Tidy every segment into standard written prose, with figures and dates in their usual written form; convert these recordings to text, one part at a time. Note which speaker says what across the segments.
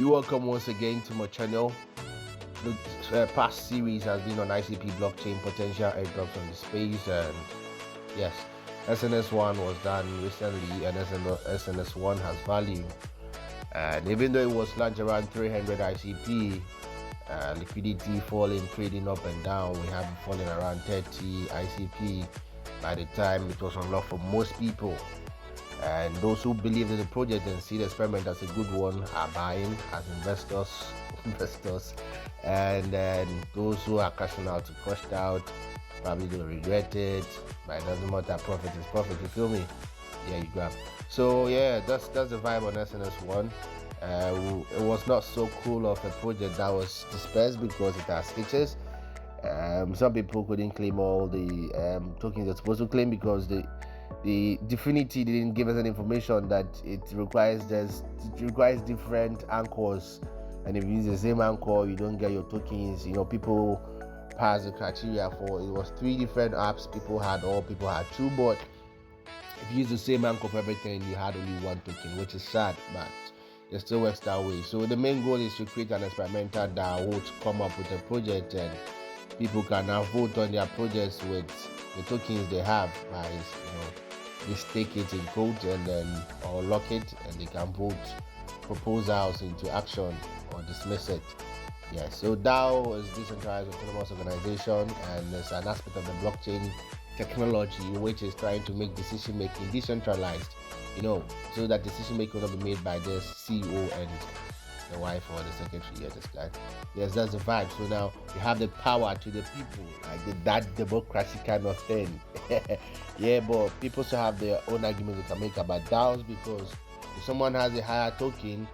Speaker 1: You're welcome once again to my channel. The past series has been on ICP blockchain potential airdrops on the space, and yes, SNS1 was done recently, and SNS1 has value. And even though it was launched around 300 ICP, liquidity falling, trading up and down, we have it falling around 30 ICP by the time it was unlocked for most people. And those who believe in the project and see the experiment as a good one are buying as investors, and then those who are cashing out to crushed out probably don't regret it, but it doesn't matter. Profit is profit, you feel me? Yeah, you grab. So yeah, that's the vibe on SNS1. It was not so cool of a project that was dispersed because it has glitches. Some people couldn't claim all the tokens they're supposed to claim because the Definity didn't give us any information that it requires different anchors, and if you use the same anchor you don't get your tokens. People passed the criteria for it was 3 different apps people had 2, but if you use the same anchor for everything you had only 1 token, which is sad, but it still works that way. So the main goal is to create an experimental DAO to come up with a project, and people can now vote on their projects with the tokens they have by they stake it in code and then or lock it, and they can vote proposals into action or dismiss it. So DAO is decentralized autonomous organization, and it's an aspect of the blockchain technology which is trying to make decision making decentralized, so that decision making will not be made by the CEO and the wife or the secretary. This guy. Yes, that's the vibe. So now you have the power to the people, like that democracy kind of thing. Yeah, but people still have their own arguments they can make about DAOs, because if someone has a higher token,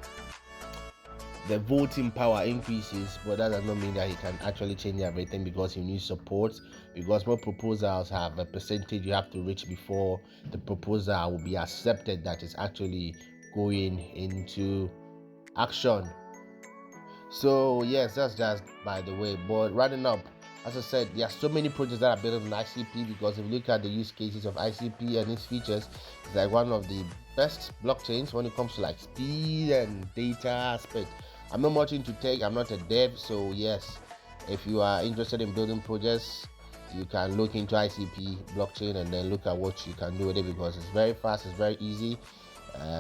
Speaker 1: the voting power increases, but that does not mean that he can actually change everything, because he needs support, because more proposals have a percentage you have to reach before the proposal will be accepted that is actually going into action. So yes, that's just by the way. But running up, as I said, there are so many projects that are built on ICP, because if you look at the use cases of ICP and its features, it's like one of the best blockchains when it comes to like speed and data aspect. I'm not much into tech, I'm not a dev, so yes, if you are interested in building projects, you can look into ICP blockchain and then look at what you can do with it, because it's very fast, it's very easy.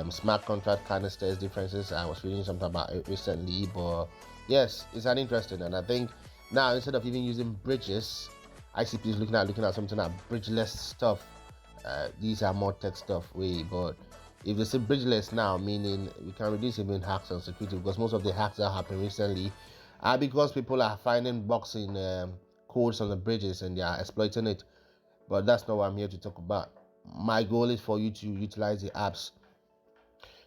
Speaker 1: Smart contract canisters differences, I was reading something about it recently, but yes, it's an interesting. And I think now, instead of even using bridges, ICP is looking at something like bridgeless stuff. These are more tech stuff way, but if they say bridgeless now, meaning we can reduce even hacks and security, because most of the hacks that happened recently are because people are finding bugs in codes on the bridges and they are exploiting it. But that's not what I'm here to talk about. My goal is for you to utilize the apps,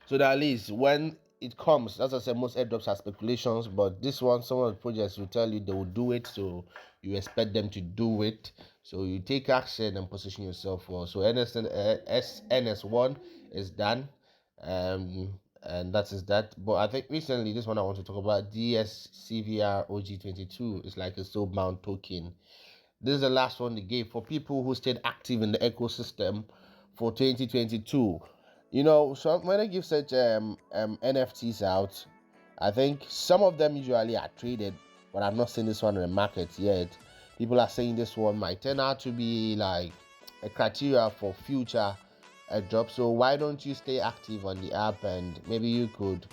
Speaker 1: so that at least when it comes, as I said, most airdrops are speculations, but this one, some of the projects will tell you they will do it, so you expect them to do it. So you take action and position yourself for. So SNS1 is done, and that is that. But I think recently, this one I want to talk about, DSCVR OG22 is like a soulbound token. This is the last one they gave for people who stayed active in the ecosystem for 2022. So when they give such NFTs out, I think some of them usually are traded, but I've not seen this one in the market yet. People are saying this one might turn out to be like a criteria for future airdrops. So why don't you stay active on the app, and maybe you could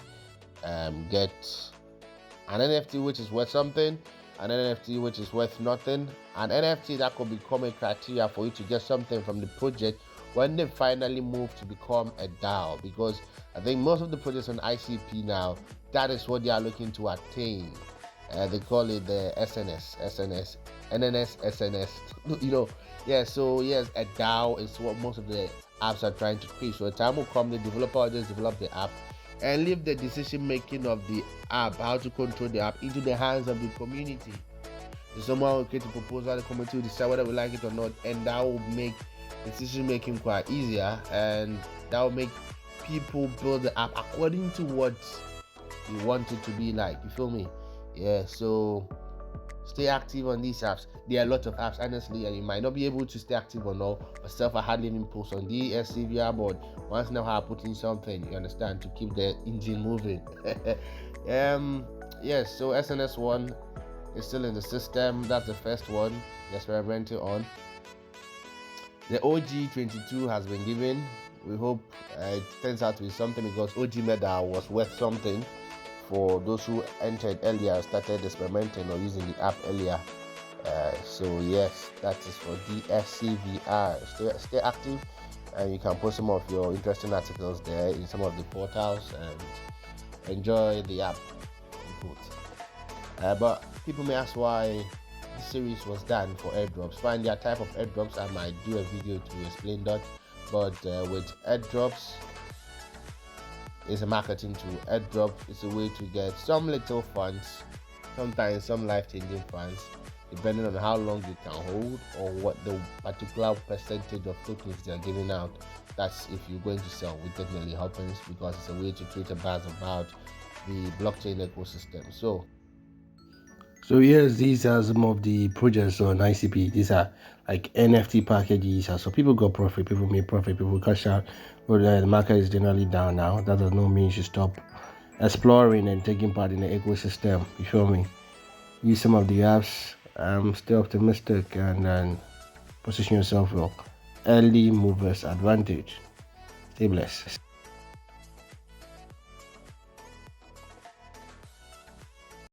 Speaker 1: get an NFT which is worth something, an NFT which is worth nothing, an NFT that could become a criteria for you to get something from the project when they finally move to become a DAO. Because I think most of the projects on ICP now, that is what they are looking to attain. They call it the SNS. So yes, a DAO is what most of the apps are trying to create. So a time will come, the developer will just develop the app and leave the decision making of the app, how to control the app, into the hands of the community. So someone will create a proposal, the community will decide whether we like it or not, and that will make decision making quite easier, and that will make people build the app according to what you want it to be like. You feel me? So stay active on these apps. There are a lot of apps, honestly, and you might not be able to stay active on all. Myself, I hardly even post on the SCVR, but once now I put in something, you understand, to keep the engine moving. Yes, so SNS1 is still in the system. That's the first one they're experimenting on. The OG22 has been given. We hope it turns out to be something, because OG medal was worth something for those who entered earlier, started experimenting or using the app earlier. So yes, that is for DSCVR. Stay active, and you can post some of your interesting articles there in some of the portals and enjoy the app. But people may ask why the series was done for airdrops. Find their type of airdrops. I might do a video to explain that. But with airdrops, it's a marketing tool. Airdrop is a way to get some little funds, sometimes some life-changing funds, depending on how long you can hold or what the particular percentage of tokens they are giving out. That's if you're going to sell, which definitely happens, because it's a way to create a buzz about the blockchain ecosystem. So yes, these are some of the projects on ICP. These are like NFT packages. So people got profit, people made profit, people cash out. But the market is generally down now. That does not mean you should stop exploring and taking part in the ecosystem. You feel me? Use some of the apps. Stay optimistic and then position yourself for early movers advantage. Stay blessed.